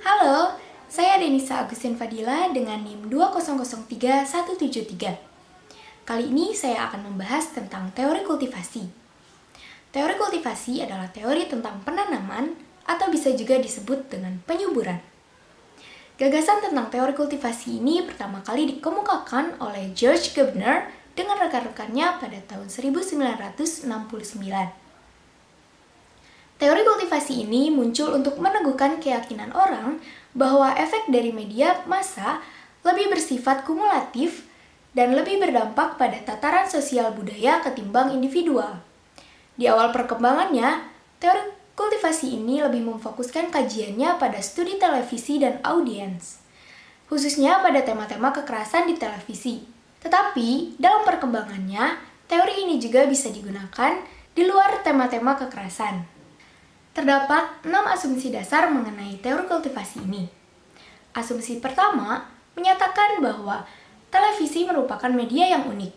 Halo, saya Denisa Agustin Fadila dengan NIM 2003173. Kali ini saya akan membahas tentang teori kultivasi. Teori kultivasi adalah teori tentang penanaman atau bisa juga disebut dengan penyuburan. Gagasan tentang teori kultivasi ini pertama kali dikemukakan oleh George Gardner dengan rekan-rekannya pada tahun 1969. Teori kultivasi ini muncul untuk meneguhkan keyakinan orang bahwa efek dari media massa lebih bersifat kumulatif dan lebih berdampak pada tataran sosial budaya ketimbang individual. Di awal perkembangannya, teori kultivasi ini lebih memfokuskan kajiannya pada studi televisi dan audiens, khususnya pada tema-tema kekerasan di televisi. Tetapi, dalam perkembangannya, teori ini juga bisa digunakan di luar tema-tema kekerasan. Terdapat 6 asumsi dasar mengenai teori kultivasi ini. Asumsi pertama menyatakan bahwa televisi merupakan media yang unik.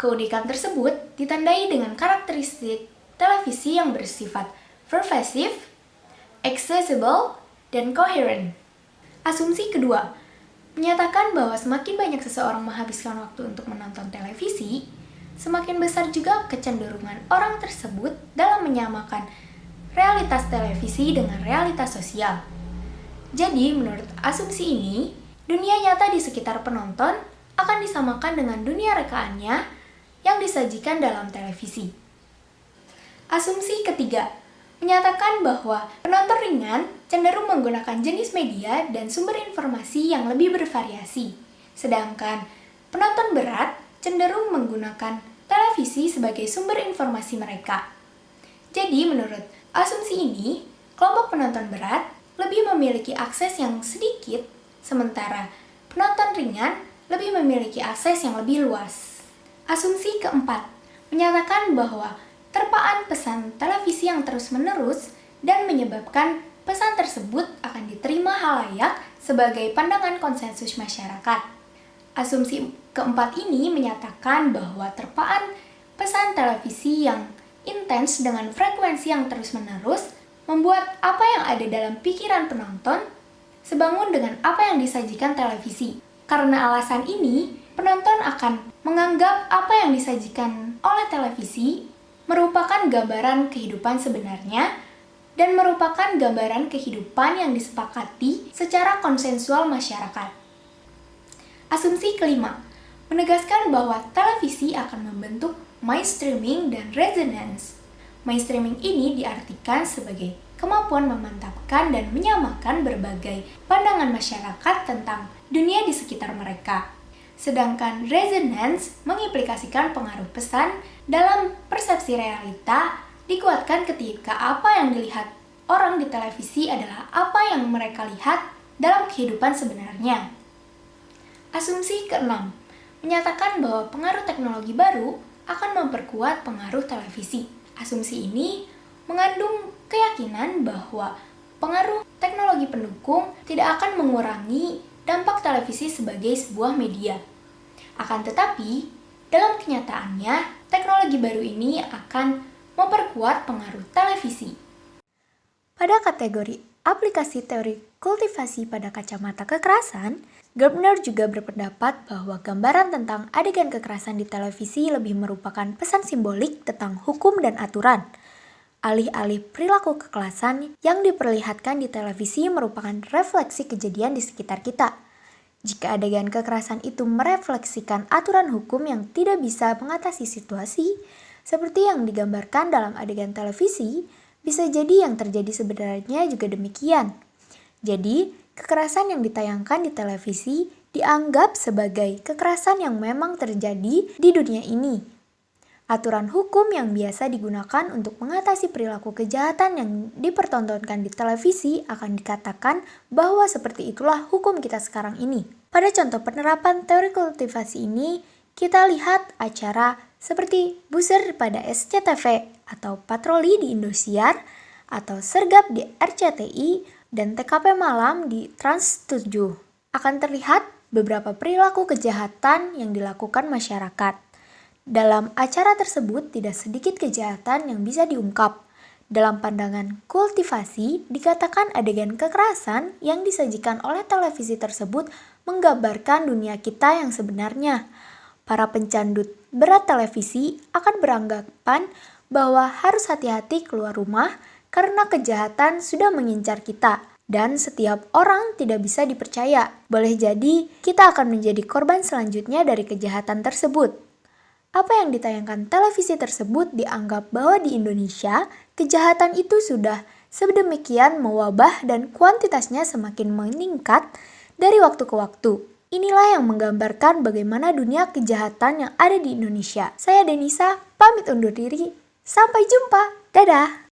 Keunikan tersebut ditandai dengan karakteristik televisi yang bersifat pervasive, accessible, dan coherent. Asumsi kedua menyatakan bahwa semakin banyak seseorang menghabiskan waktu untuk menonton televisi, semakin besar juga kecenderungan orang tersebut dalam menyamakan realitas televisi dengan realitas sosial. Jadi, menurut asumsi ini, dunia nyata di sekitar penonton akan disamakan dengan dunia rekaannya yang disajikan dalam televisi. Asumsi ketiga menyatakan bahwa penonton ringan cenderung menggunakan jenis media dan sumber informasi yang lebih bervariasi, sedangkan penonton berat cenderung menggunakan televisi sebagai sumber informasi mereka. Jadi, menurut asumsi ini, kelompok penonton berat lebih memiliki akses yang sedikit, sementara penonton ringan lebih memiliki akses yang lebih luas. Asumsi keempat menyatakan bahwa terpaan pesan televisi yang terus-menerus dan menyebabkan pesan tersebut akan diterima halayak sebagai pandangan konsensus masyarakat. Asumsi keempat ini menyatakan bahwa terpaan pesan televisi yang intens dengan frekuensi yang terus-menerus membuat apa yang ada dalam pikiran penonton sebangun dengan apa yang disajikan televisi. Karena alasan ini, penonton akan menganggap apa yang disajikan oleh televisi merupakan gambaran kehidupan sebenarnya dan merupakan gambaran kehidupan yang disepakati secara konsensual masyarakat. Asumsi kelima menegaskan bahwa televisi akan membentuk mainstreaming dan resonance. Mainstreaming ini diartikan sebagai kemampuan memantapkan dan menyamakan berbagai pandangan masyarakat tentang dunia di sekitar mereka. Sedangkan resonance mengimplikasikan pengaruh pesan dalam persepsi realita dikuatkan ketika apa yang dilihat orang di televisi adalah apa yang mereka lihat dalam kehidupan sebenarnya. Asumsi keenam menyatakan bahwa pengaruh teknologi baru akan memperkuat pengaruh televisi. Asumsi ini mengandung keyakinan bahwa pengaruh teknologi pendukung tidak akan mengurangi dampak televisi sebagai sebuah media. Akan tetapi, dalam kenyataannya, teknologi baru ini akan memperkuat pengaruh televisi. Pada kategori aplikasi teori kultivasi pada kacamata kekerasan, Gardner juga berpendapat bahwa gambaran tentang adegan kekerasan di televisi lebih merupakan pesan simbolik tentang hukum dan aturan. Alih-alih perilaku kekerasan yang diperlihatkan di televisi merupakan refleksi kejadian di sekitar kita. Jika adegan kekerasan itu merefleksikan aturan hukum yang tidak bisa mengatasi situasi, seperti yang digambarkan dalam adegan televisi, bisa jadi yang terjadi sebenarnya juga demikian. Jadi, kekerasan yang ditayangkan di televisi dianggap sebagai kekerasan yang memang terjadi di dunia ini. Aturan hukum yang biasa digunakan untuk mengatasi perilaku kejahatan yang dipertontonkan di televisi akan dikatakan bahwa seperti itulah hukum kita sekarang ini. Pada contoh penerapan teori kultivasi ini, kita lihat acara seperti buzzer pada SCTV atau patroli di Indosiar atau sergap di RCTI dan TKP malam di Trans 7. Akan terlihat beberapa perilaku kejahatan yang dilakukan masyarakat. Dalam acara tersebut tidak sedikit kejahatan yang bisa diungkap. Dalam pandangan kultivasi, dikatakan adegan kekerasan yang disajikan oleh televisi tersebut menggambarkan dunia kita yang sebenarnya. Para pencandut berat televisi akan beranggapan bahwa harus hati-hati keluar rumah karena kejahatan sudah mengincar kita. Dan setiap orang tidak bisa dipercaya. Boleh jadi kita akan menjadi korban selanjutnya dari kejahatan tersebut. Apa yang ditayangkan televisi tersebut dianggap bahwa di Indonesia, kejahatan itu sudah sedemikian mewabah dan kuantitasnya semakin meningkat dari waktu ke waktu. Inilah yang menggambarkan bagaimana dunia kejahatan yang ada di Indonesia. Saya Denisa, pamit undur diri. Sampai jumpa. Dadah!